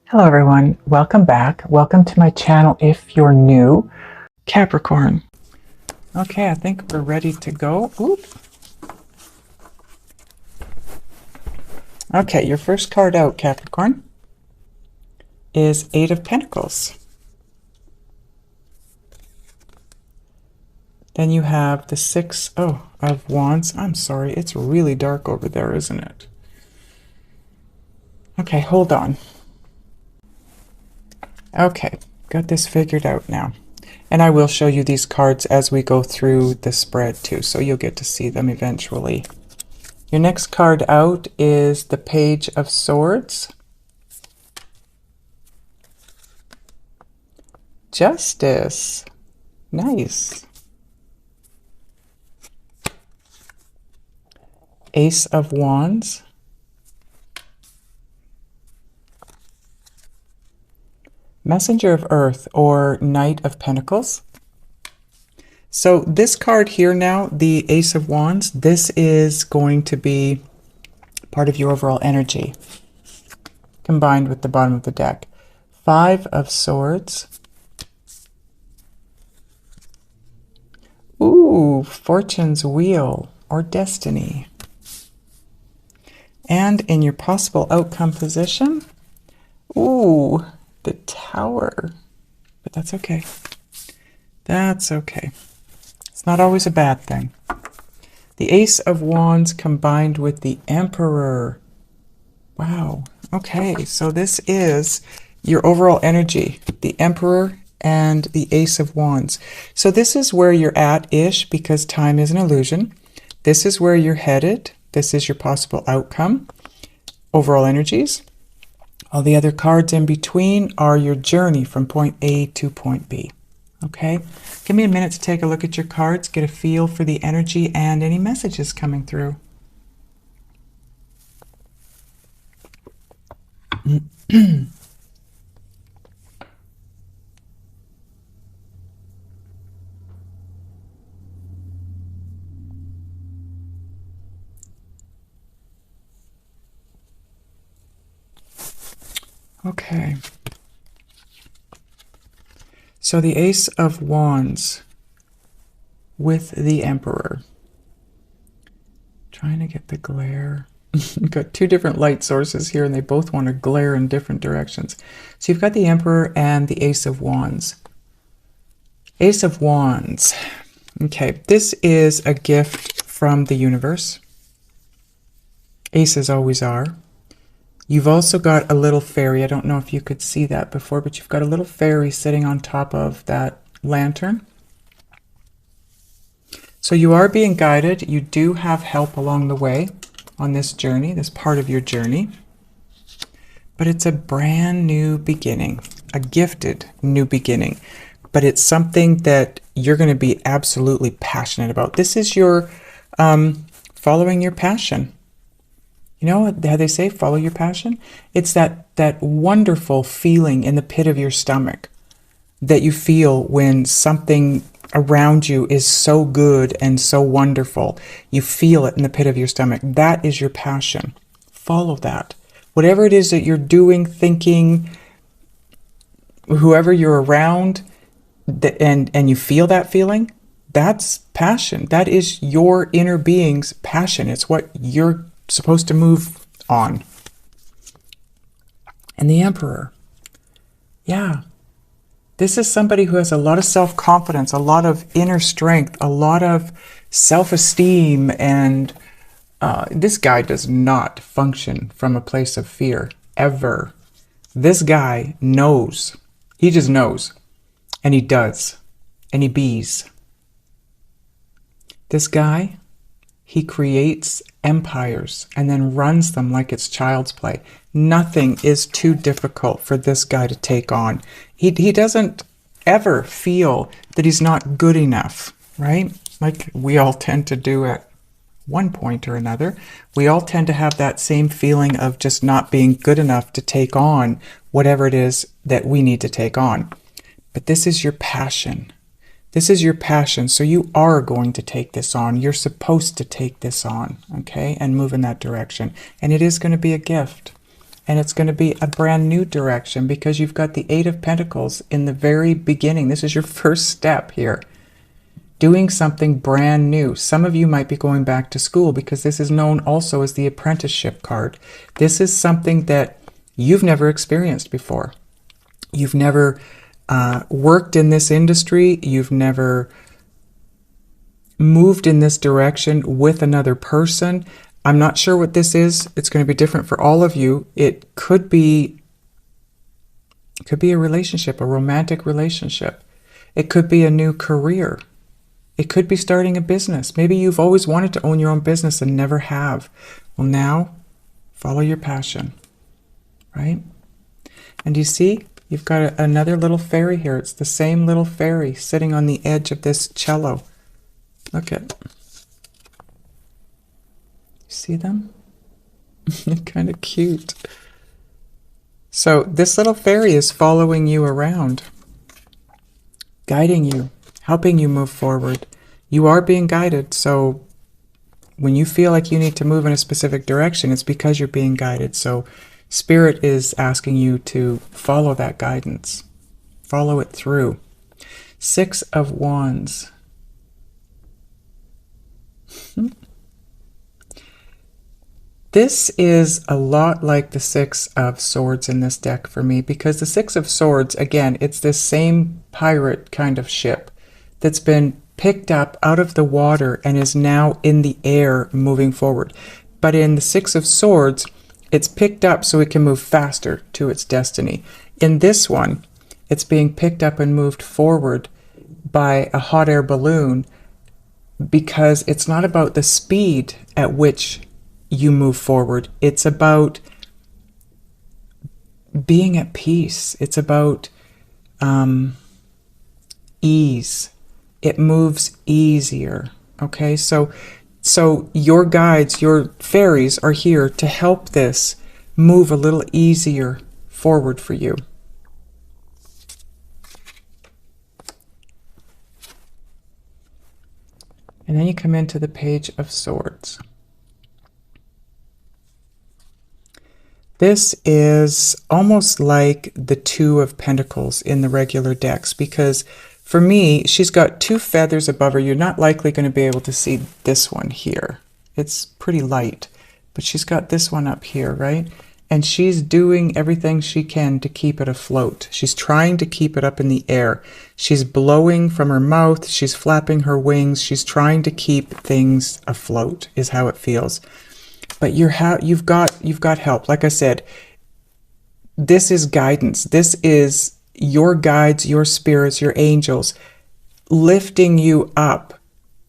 Hello everyone, welcome back. Welcome to my channel if you're new. Capricorn. Okay, I think we're ready to go. Oop. Okay, your first card out, Capricorn, is Eight of Pentacles. Then you have the Six of Wands. I'm sorry, it's really dark over there, isn't it? Okay, hold on. Okay, got this figured out now. And I will show you these cards as we go through the spread too, so you'll get to see them eventually. Your next card out is the Page of Swords. Justice. Nice. Ace of Wands. Messenger of Earth, or Knight of Pentacles. So this card here now, the Ace of Wands, this is going to be part of your overall energy, combined with the bottom of the deck. Five of Swords. Ooh, Fortune's Wheel, or Destiny. And in your possible outcome position, ooh, the Tower. But that's okay. That's okay. It's not always a bad thing. The Ace of Wands combined with the Emperor. Wow. Okay, so this is your overall energy. The Emperor and the Ace of Wands. So this is where you're at-ish, because time is an illusion. This is where you're headed. This is your possible outcome. Overall energies. All the other cards in between are your journey from point A to point B. Okay? Give me a minute to take a look at your cards, get a feel for the energy and any messages coming through. Okay. So the Ace of Wands with the Emperor. Trying to get the glare. You've got two different light sources here, and they both want to glare in different directions. So you've got the Emperor and the Ace of Wands. Ace of Wands. Okay, this is a gift from the universe. Aces always are. You've also got a little fairy. I don't know if you could see that before, but you've got a little fairy sitting on top of that lantern. So you are being guided. You do have help along the way on this journey, this part of your journey. But it's a brand new beginning, a gifted new beginning. But it's something that you're going to be absolutely passionate about. This is your following your passion. You know how they say, follow your passion? It's that wonderful feeling in the pit of your stomach that you feel when something around you is so good and so wonderful. You feel it in the pit of your stomach. That is your passion. Follow that. Whatever it is that you're doing, thinking, whoever you're around, and you feel that feeling, that's passion. That is your inner being's passion. It's what you're supposed to move on. And the Emperor. Yeah. This is somebody who has a lot of self-confidence, a lot of inner strength, a lot of self-esteem, and this guy does not function from a place of fear, ever. This guy knows. He just knows. And he does. And he bees. This guy, he creates empires and then runs them like it's child's play. Nothing is too difficult for this guy to take on. He doesn't ever feel that he's not good enough, right? Like we all tend to do at one point or another. We all tend to have that same feeling of just not being good enough to take on whatever it is that we need to take on. But this is your passion. This is your passion, so you are going to take this on. You're supposed to take this on, okay, and move in that direction. And it is going to be a gift. And it's going to be a brand new direction because you've got the Eight of Pentacles in the very beginning. This is your first step here. Doing something brand new. Some of you might be going back to school because this is known also as the apprenticeship card. This is something that you've never experienced before. You've never worked in this industry. You've never moved in this direction with another person. I'm not sure what this is. It's going to be different for all of you. It could be a relationship, a romantic relationship. It could be a new career. It could be starting a business. Maybe you've always wanted to own your own business and never have. Well, now follow your passion, right? And you see, you've got another little fairy here. It's the same little fairy sitting on the edge of this cello. Look at, see them? Kind of cute. So this little fairy is following you around, guiding you, helping you move forward. You are being guided. So when you feel like you need to move in a specific direction, it's because you're being guided. So Spirit is asking you to follow that guidance. Follow it through. Six of Wands. This is a lot like the Six of Swords in this deck for me, because the Six of Swords, again, it's this same pirate kind of ship that's been picked up out of the water and is now in the air moving forward. But in the Six of Swords, it's picked up so it can move faster to its destiny. In this one, it's being picked up and moved forward by a hot air balloon, because it's not about the speed at which you move forward. It's about being at peace. It's about ease. It moves easier. Okay, so your guides, your fairies are here to help this move a little easier forward for you. And then you come into the Page of Swords. This is almost like the Two of Pentacles in the regular decks, because for me, she's got two feathers above her. You're not likely going to be able to see this one here. It's pretty light, but she's got this one up here, right? And she's doing everything she can to keep it afloat. She's trying to keep it up in the air. She's blowing from her mouth. She's flapping her wings. She's trying to keep things afloat, is how it feels. But you've got help. Like I said, this is guidance. This is your guides, your spirits, your angels lifting you up,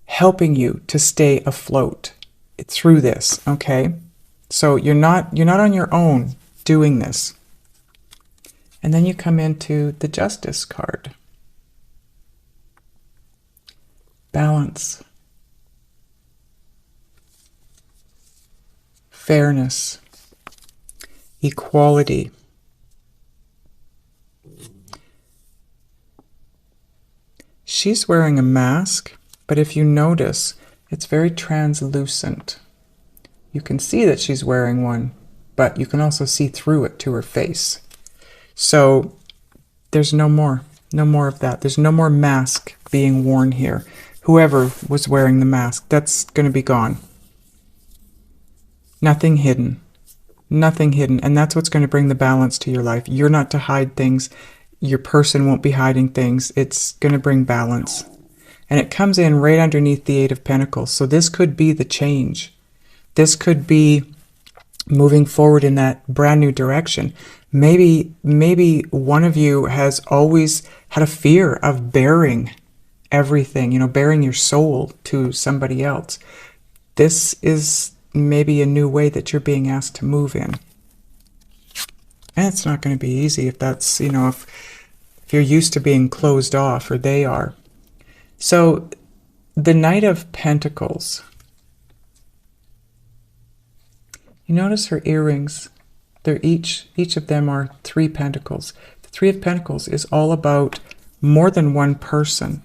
helping you to stay afloat through this, okay? So you're not on your own doing this. And then you come into the Justice card. Balance. Fairness. Equality. She's wearing a mask, but if you notice, it's very translucent. You can see that she's wearing one, but you can also see through it to her face. So there's no more of that. There's no more mask being worn here. Whoever was wearing the mask, that's going to be gone. Nothing hidden. Nothing hidden. And that's what's going to bring the balance to your life. You're not to hide things. Your person won't be hiding things. It's going to bring balance. And it comes in right underneath the Eight of Pentacles. So this could be the change. This could be moving forward in that brand new direction. Maybe one of you has always had a fear of bearing everything, you know, bearing your soul to somebody else. This is maybe a new way that you're being asked to move in. And it's not going to be easy if that's, you know, if you're used to being closed off, or they are. So the Knight of Pentacles. You notice her earrings. They're each of them are 3 pentacles. The 3 of Pentacles is all about more than one person.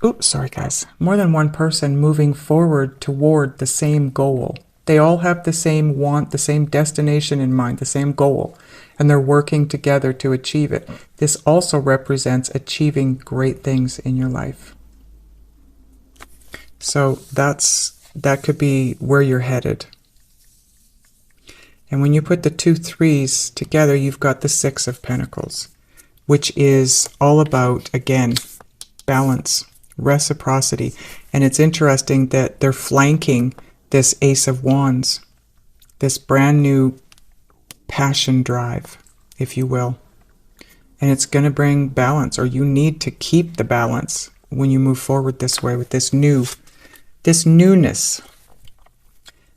Oops, sorry guys. More than one person moving forward toward the same goal. They all have the same want, the same destination in mind, the same goal, and they're working together to achieve it. This also represents achieving great things in your life. So that could be where you're headed. And when you put the 2 3s together, you've got the 6 of Pentacles, which is all about, again, balance, reciprocity. And it's interesting that they're flanking this Ace of Wands, this brand new passion drive, if you will. And it's going to bring balance, or you need to keep the balance when you move forward this way with this newness.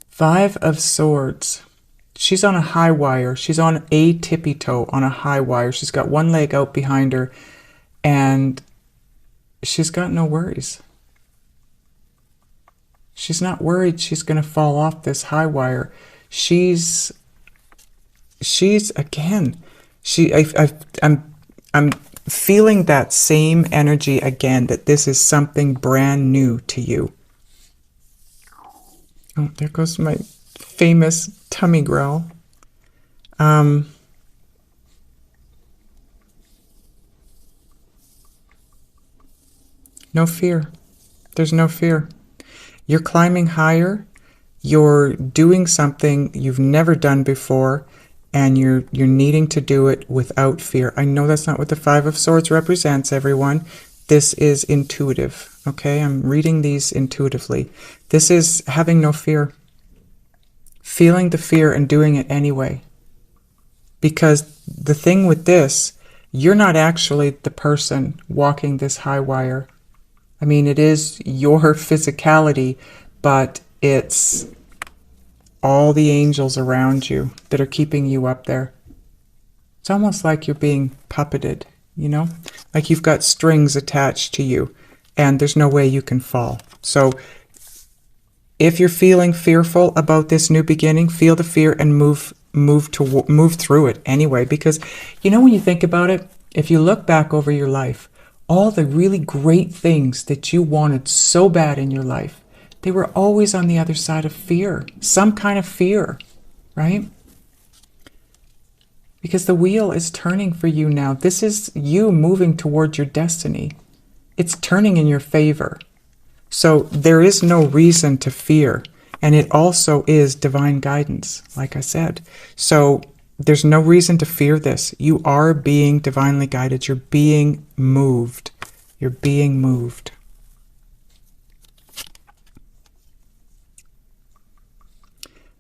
5 of Swords. She's on a high wire. She's on a tippy toe on a high wire. She's got one leg out behind her, and she's got no worries. She's not worried she's going to fall off this high wire. She's again, I'm feeling that same energy again, that this is something brand new to you. Oh, there goes my famous tummy growl. No fear. There's no fear. You're climbing higher. You're doing something you've never done before, and you're needing to do it without fear. I know that's not what the 5 of Swords represents, everyone. This is intuitive, okay? I'm reading these intuitively. This is having no fear. Feeling the fear and doing it anyway. Because the thing with this, you're not actually the person walking this high wire. I mean, it is your physicality, but it's all the angels around you that are keeping you up there. It's almost like you're being puppeted, you know? Like you've got strings attached to you, and there's no way you can fall. So if you're feeling fearful about this new beginning, feel the fear and move through it anyway. Because, you know, when you think about it, if you look back over your life, all the really great things that you wanted so bad in your life, they were always on the other side of fear, some kind of fear, right? Because the wheel is turning for you now. This is you moving towards your destiny. It's turning in your favor. So there is no reason to fear. And it also is divine guidance, like I said. So there's no reason to fear this. You are being divinely guided. You're being moved. You're being moved.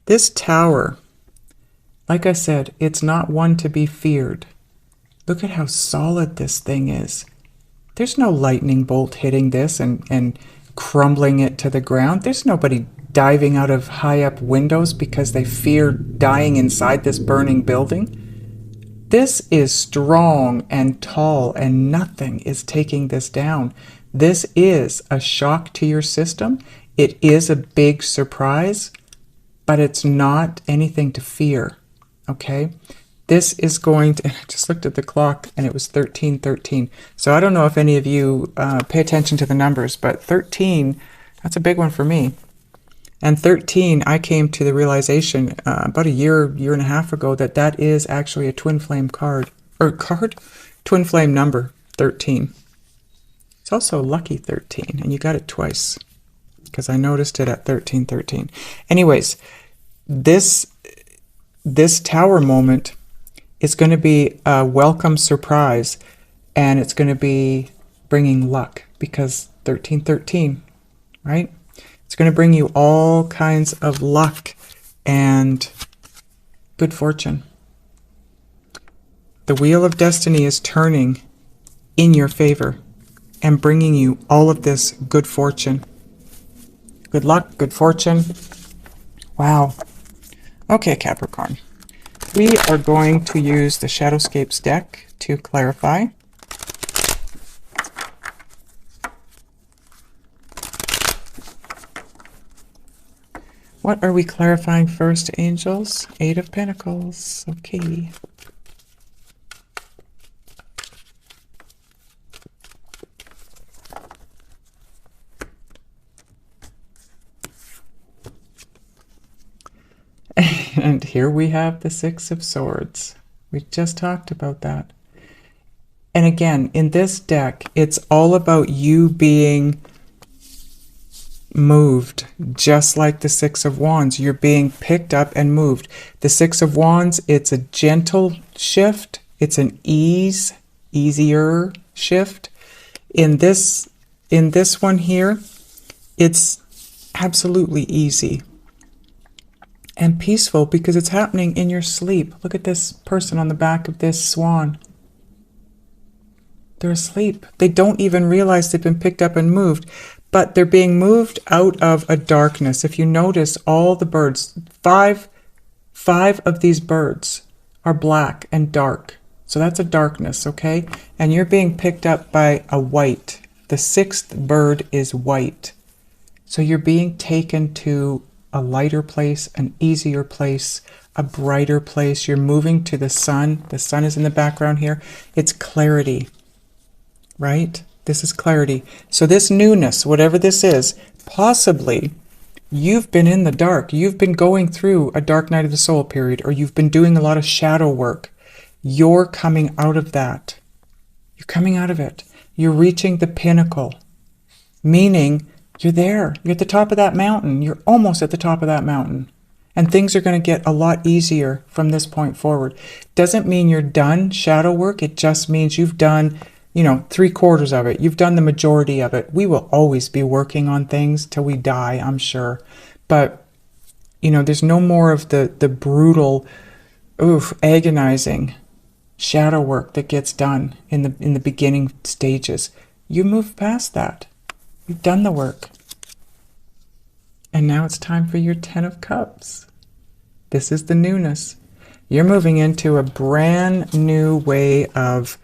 This Tower, like I said, it's not one to be feared. Look at how solid this thing is. There's no lightning bolt hitting this and crumbling it to the ground. There's nobody diving out of high up windows because they fear dying inside this burning building. This is strong and tall, and nothing is taking this down. This is a shock to your system. It is a big surprise, but it's not anything to fear, okay? This is going to, I just looked at the clock and it was 13:13. So I don't know if any of you pay attention to the numbers, but 13, that's a big one for me. And 13, I came to the realization about a year and a half ago that that is actually a twin flame twin flame number, 13. It's also lucky 13, and you got it twice because I noticed it at 13:13. Anyways, this Tower moment is going to be a welcome surprise, and it's going to be bringing luck because 13:13, right? It's going to bring you all kinds of luck and good fortune. The wheel of destiny is turning in your favor and bringing you all of this good fortune. Good luck, good fortune. Wow. Okay, Capricorn. We are going to use the Shadowscapes deck to clarify. What are we clarifying first, angels? 8 of Pentacles. Okay. And here we have the Six of Swords. We just talked about that. And again, in this deck, it's all about you being moved, just like the Six of Wands. You're being picked up and moved. The Six of Wands, it's a gentle shift. It's an easier shift. In this one here, it's absolutely easy and peaceful because it's happening in your sleep. Look at this person on the back of this swan. They're asleep. They don't even realize they've been picked up and moved, but they're being moved out of a darkness. If you notice, all the birds, five of these birds are black and dark. So that's a darkness, okay? And you're being picked up by a white. The sixth bird is white. So you're being taken to a lighter place, an easier place, a brighter place. You're moving to the sun. The sun is in the background here. It's clarity, right? This is clarity. So this newness, whatever this is, possibly you've been in the dark. You've been going through a dark night of the soul period, or you've been doing a lot of shadow work. You're coming out of that. You're coming out of it. You're reaching the pinnacle, meaning you're there. You're at the top of that mountain. You're almost at the top of that mountain. And things are going to get a lot easier from this point forward. Doesn't mean you're done shadow work. It just means you've done, 3/4 of it. You've done the majority of it. We will always be working on things till we die, I'm sure. But, there's no more of the brutal, agonizing shadow work that gets done in the beginning stages. You move past that. You've done the work. And now it's time for your 10 of Cups. This is the newness. You're moving into a brand new way of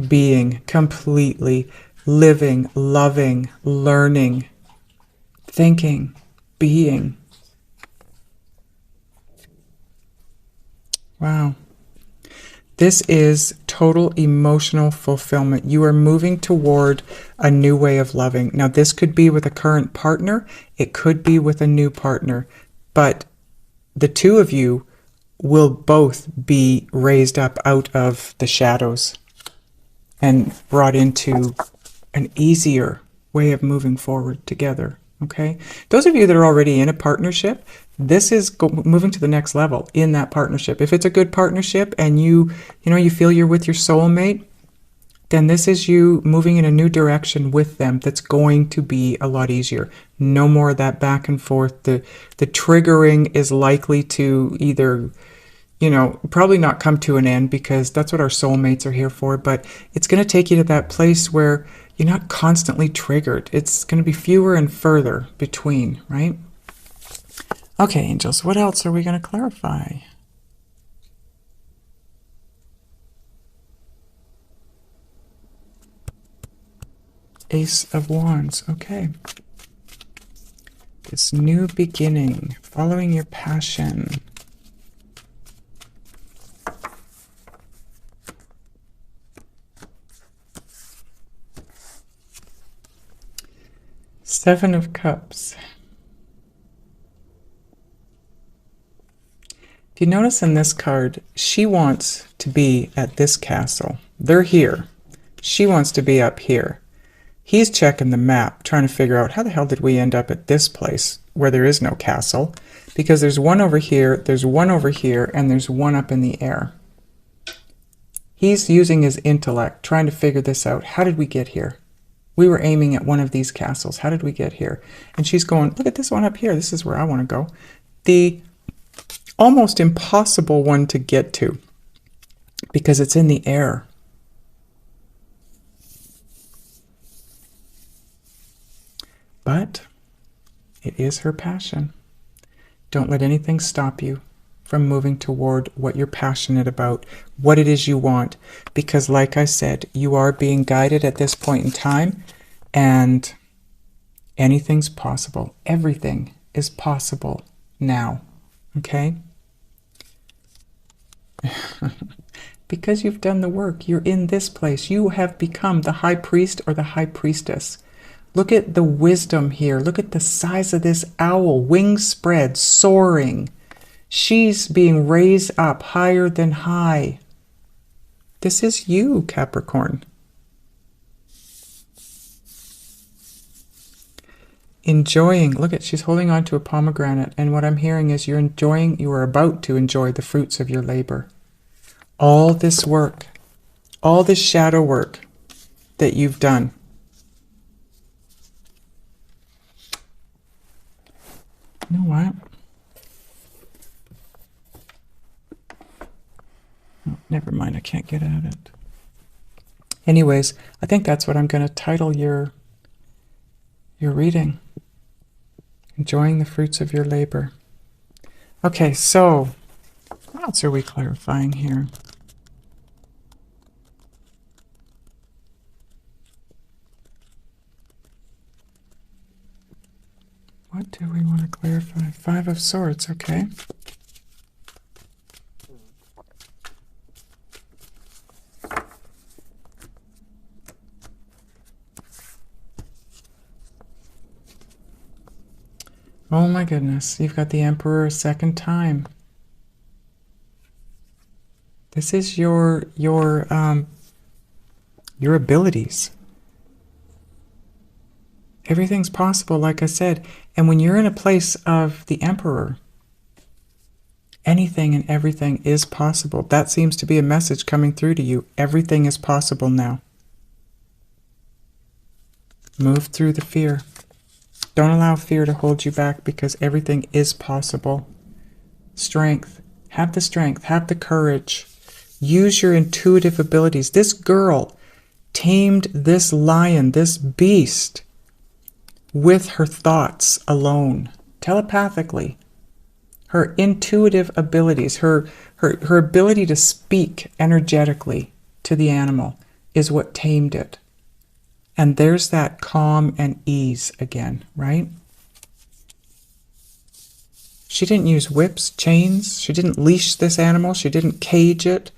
being, completely living, loving, learning, thinking, being. Wow. This is total emotional fulfillment. You are moving toward a new way of loving. Now, this could be with a current partner. It could be with a new partner. But the two of you will both be raised up out of the shadows and brought into an easier way of moving forward together. Okay? Those of you that are already in a partnership, this is moving to the next level in that partnership. If it's a good partnership and you feel you're with your soulmate, then this is you moving in a new direction with them that's going to be a lot easier. No more of that back and forth. The triggering is likely to either, probably not come to an end, because that's what our soulmates are here for, but it's going to take you to that place where you're not constantly triggered. It's going to be fewer and further between, right? Okay, angels, what else are we going to clarify? Ace of Wands, okay. This new beginning, following your passion. Seven of Cups. If you notice in this card, she wants to be at this castle. They're here. She wants to be up here. He's checking the map, trying to figure out how the hell did we end up at this place where there is no castle? Because there's one over here, there's one over here, and there's one up in the air. He's using his intellect, trying to figure this out. How did we get here? We were aiming at one of these castles. How did we get here? And she's going, look at this one up here. This is where I want to go. The almost impossible one to get to because it's in the air. But it is her passion. Don't let anything stop you from moving toward what you're passionate about, what it is you want. Because like I said, you are being guided at this point in time, and anything's possible. Everything is possible now. Okay? Because you've done the work. You're in this place. You have become the high priest or the high priestess. Look at the wisdom here. Look at the size of this owl. Wings spread, soaring. She's being raised up higher than high. This is you, Capricorn. Enjoying, look at, she's holding on to a pomegranate, and what I'm hearing is you are about to enjoy the fruits of your labor. All this work, all this shadow work that you've done. You know what? Oh, never mind, I can't get at it. Anyways, I think that's what I'm going to title your reading. Enjoying the fruits of your labor. Okay, so what else are we clarifying here? What do we want to clarify? Five of Swords, okay. Oh my goodness, you've got the Emperor a second time. This is your abilities. Everything's possible, like I said. And when you're in a place of the Emperor, anything and everything is possible. That seems to be a message coming through to you. Everything is possible now. Move through the fear. Don't allow fear to hold you back, because everything is possible. Strength. Have the courage. Use your intuitive abilities. This girl tamed this lion, this beast, with her thoughts alone, telepathically. Her intuitive abilities, her ability to speak energetically to the animal is what tamed it. And there's that calm and ease again, right? She didn't use whips, chains. She didn't leash this animal. She didn't cage it.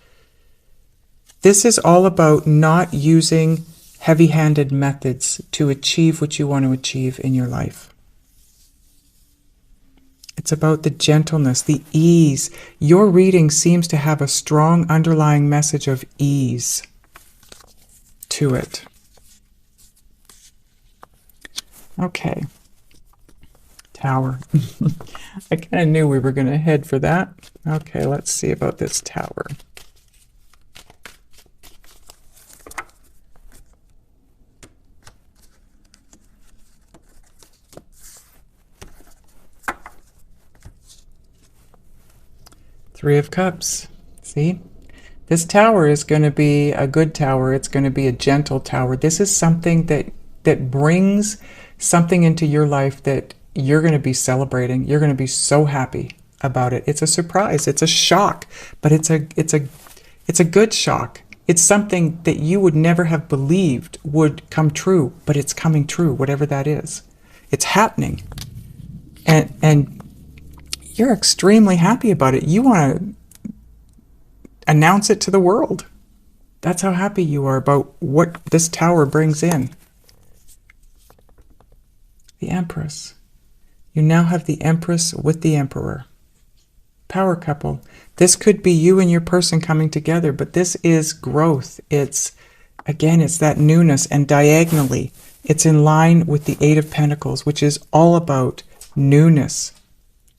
This is all about not using heavy-handed methods to achieve what you want to achieve in your life. It's about the gentleness, the ease. Your reading seems to have a strong underlying message of ease to it. Okay. Tower. I kind of knew we were going to head for that. Okay, let's see about this Tower. Three of Cups. See? This Tower is going to be a good Tower. It's going to be a gentle Tower. This is something that brings something into your life that you're going to be celebrating. You're going to be so happy about it. It's a surprise. It's a shock, but it's a good shock. It's something that you would never have believed would come true, but it's coming true, whatever that is. It's happening. And you're extremely happy about it. You want to announce it to the world. That's how happy you are about what this Tower brings in. The Empress. You now have the Empress with the Emperor. Power couple. This could be you and your person coming together, but this is growth. It's that newness, and diagonally, it's in line with the Eight of Pentacles, which is all about newness.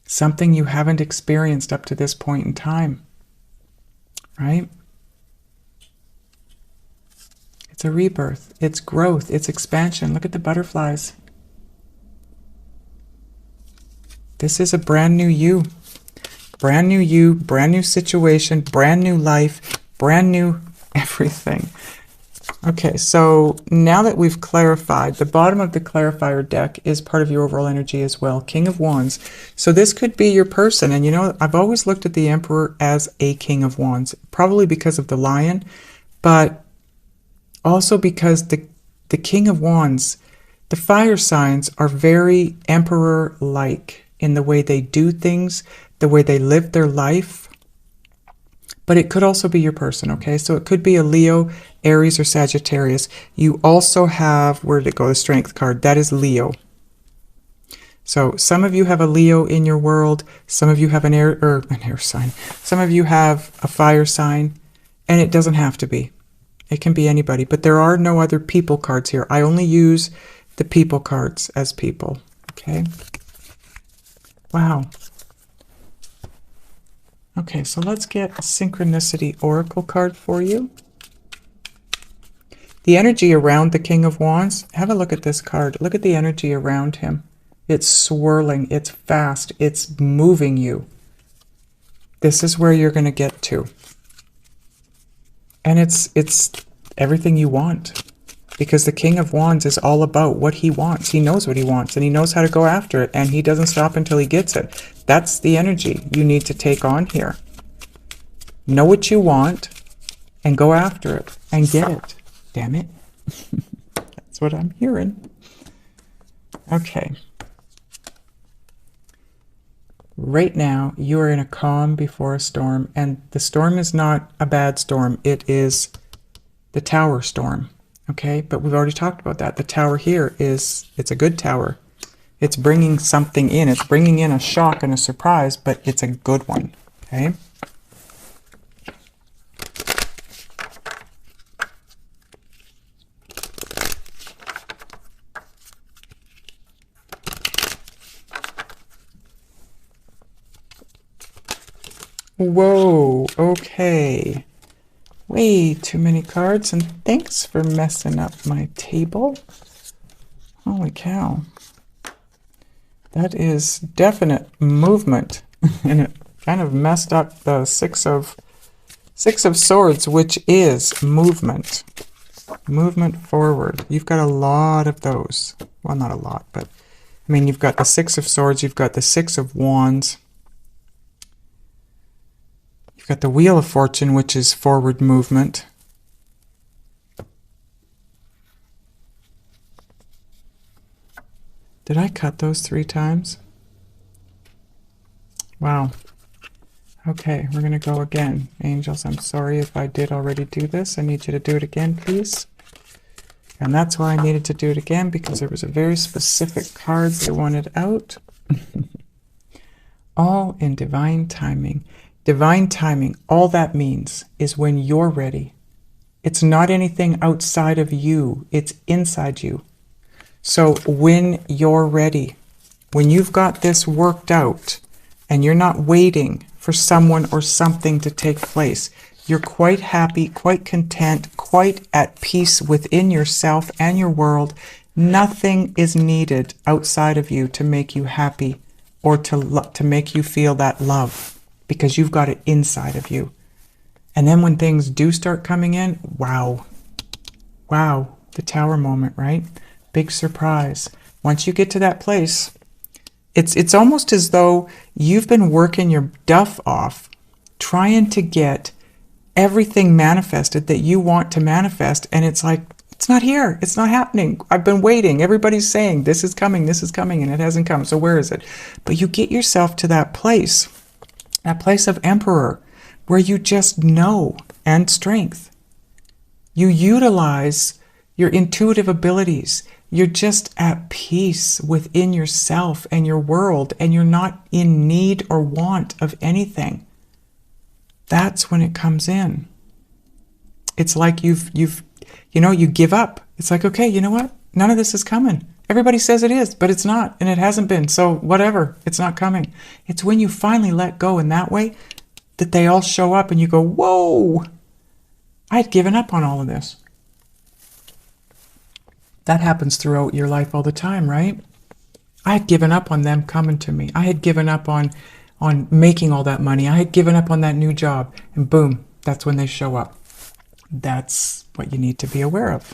Something you haven't experienced up to this point in time. Right? It's a rebirth. It's growth. It's expansion. Look at the butterflies. This is a brand new you. Brand new you, brand new situation, brand new life, brand new everything. Okay, so now that we've clarified, the bottom of the clarifier deck is part of your overall energy as well. King of Wands. So this could be your person. And you know, I've always looked at the Emperor as a King of Wands, probably because of the lion, but also because the King of Wands, the fire signs are very Emperor-like in the way they do things, the way they live their life. But it could also be your person, okay? So it could be a Leo, Aries, or Sagittarius. You also have, where did it go, the Strength card? That is Leo. So some of you have a Leo in your world, some of you have an air sign, some of you have a fire sign, and it doesn't have to be. It can be anybody, but there are no other people cards here. I only use the people cards as people, okay? Wow. Okay, so let's get a synchronicity oracle card for you. The energy around the King of Wands, have a look at this card. Look at the energy around him. It's swirling, it's fast, it's moving you. This is where you're going to get to. And it's everything you want. Because the King of Wands is all about what he wants. He knows what he wants, and he knows how to go after it, and he doesn't stop until he gets it. That's the energy you need to take on here. Know what you want, and go after it, and get it. Damn it. That's what I'm hearing. Okay. Right now, you are in a calm before a storm, and the storm is not a bad storm. It is the tower storm, okay? But we've already talked about that. The tower here it's a good tower. It's bringing something in. It's bringing in a shock and a surprise, but it's a good one, okay? Whoa, okay. Way too many cards, and thanks for messing up my table. Holy cow. That is definite movement, and it kind of messed up the Six of Swords, which is movement. Movement forward. You've got a lot of those. Well, not a lot, but I mean, you've got the Six of Swords, you've got the Six of Wands. You've got the Wheel of Fortune, which is forward movement. Did I cut those 3 times? Wow. Okay, we're going to go again. Angels, I'm sorry if I did already do this. I need you to do it again, please. And that's why I needed to do it again, because there was a very specific card they wanted out. All in divine timing. Divine timing, all that means is when you're ready. It's not anything outside of you. It's inside you. So when you're ready, when you've got this worked out and you're not waiting for someone or something to take place, you're quite happy, quite content, quite at peace within yourself and your world. Nothing is needed outside of you to make you happy or to make you feel that love. Because you've got it inside of you. And then when things do start coming in, wow. Wow, the tower moment, right? Big surprise. Once you get to that place, it's almost as though you've been working your duff off, trying to get everything manifested that you want to manifest, and it's like, it's not here. It's not happening. I've been waiting. Everybody's saying, this is coming, and it hasn't come. So where is it? But you get yourself to that place of emperor, where you just know, and strength. You utilize your intuitive abilities. You're just at peace within yourself and your world, and you're not in need or want of anything. That's when it comes in. It's like you give up. It's like, okay, you know what? None of this is coming. Everybody says it is, but it's not, and it hasn't been, so whatever, it's not coming. It's when you finally let go in that way that they all show up and you go, whoa, I had given up on all of this. That happens throughout your life all the time, right? I had given up on them coming to me. I had given up on making all that money. I had given up on that new job, and boom, that's when they show up. That's what you need to be aware of.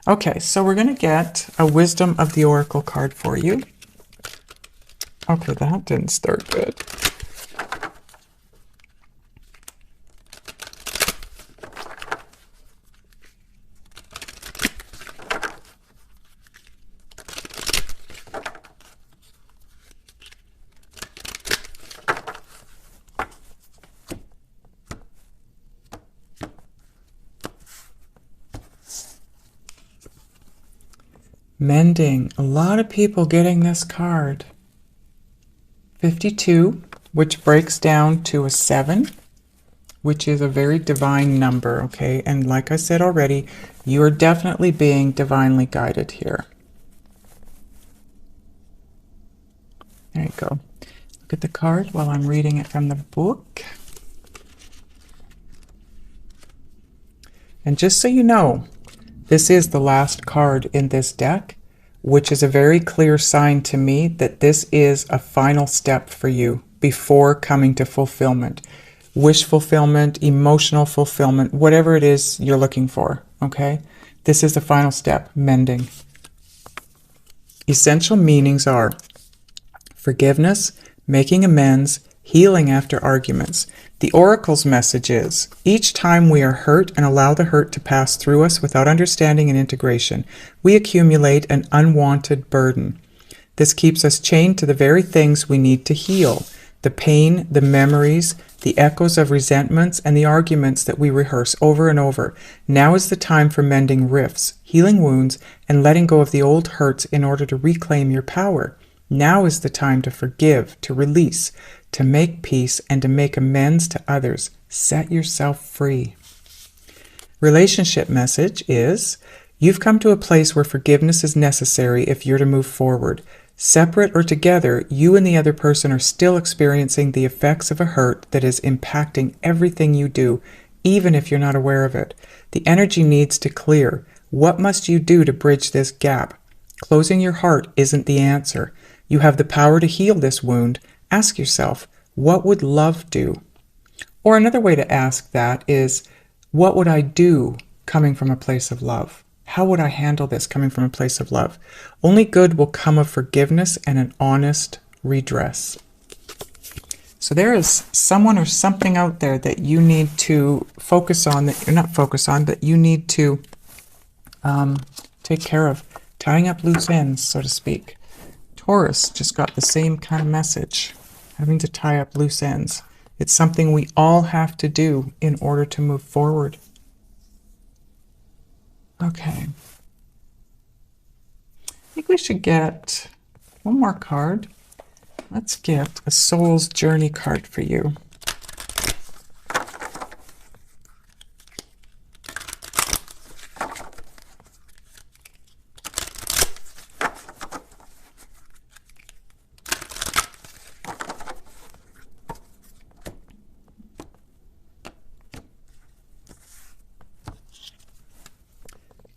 Okay, so we're going to get a Wisdom of the Oracle card for you. Okay, that didn't start good. Mending. A lot of people getting this card. 52, which breaks down to a 7, which is a very divine number, okay? And like I said already, you are definitely being divinely guided here. There you go. Look at the card while I'm reading it from the book. And just so you know, this is the last card in this deck, which is a very clear sign to me that this is a final step for you before coming to fulfillment. Wish fulfillment, emotional fulfillment, whatever it is you're looking for, okay? This is the final step, mending. Essential meanings are forgiveness, making amends, healing after arguments. The oracle's message is, each time we are hurt and allow the hurt to pass through us without understanding and integration, we accumulate an unwanted burden. This keeps us chained to the very things we need to heal. The pain, the memories, the echoes of resentments, and the arguments that we rehearse over and over. Now is the time for mending rifts, healing wounds, and letting go of the old hurts in order to reclaim your power. Now is the time to forgive, to release, to make peace, and to make amends to others. Set yourself free. Relationship message is, you've come to a place where forgiveness is necessary if you're to move forward. Separate or together, you and the other person are still experiencing the effects of a hurt that is impacting everything you do, even if you're not aware of it. The energy needs to clear. What must you do to bridge this gap? Closing your heart isn't the answer. You have the power to heal this wound. Ask yourself, what would love do? Or another way to ask that is, what would I do coming from a place of love? How would I handle this coming from a place of love? Only good will come of forgiveness and an honest redress. So there is someone or something out there that you need to focus on, that you're not focused on, that you need to take care of. Tying up loose ends, so to speak. Taurus just got the same kind of message. Having to tie up loose ends. It's something we all have to do in order to move forward. Okay. I think we should get one more card. Let's get a Soul's Journey card for you.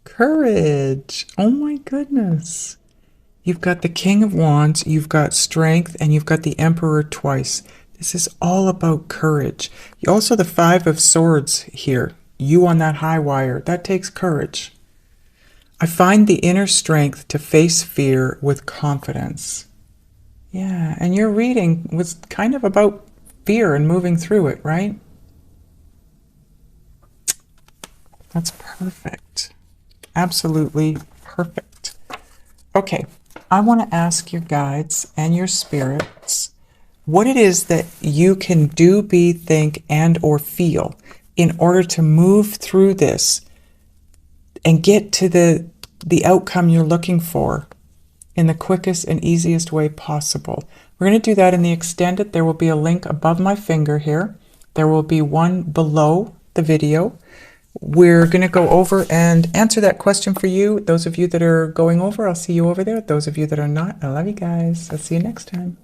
Courage. Oh my goodness. You've got the King of Wands, you've got Strength, and you've got the Emperor twice. This is all about courage. Also the Five of Swords here. You on that high wire. That takes courage. I find the inner strength to face fear with confidence. Yeah, and your reading was kind of about fear and moving through it, right? That's perfect. Absolutely perfect. Okay, I want to ask your guides and your spirits what it is that you can do, be, think, and or feel in order to move through this and get to the outcome you're looking for in the quickest and easiest way possible. We're going to do that in the extended. There will be a link above my finger here. There will be one below the video. We're going to go over and answer that question for you. Those of you that are going over, I'll see you over there. Those of you that are not, I love you guys. I'll see you next time.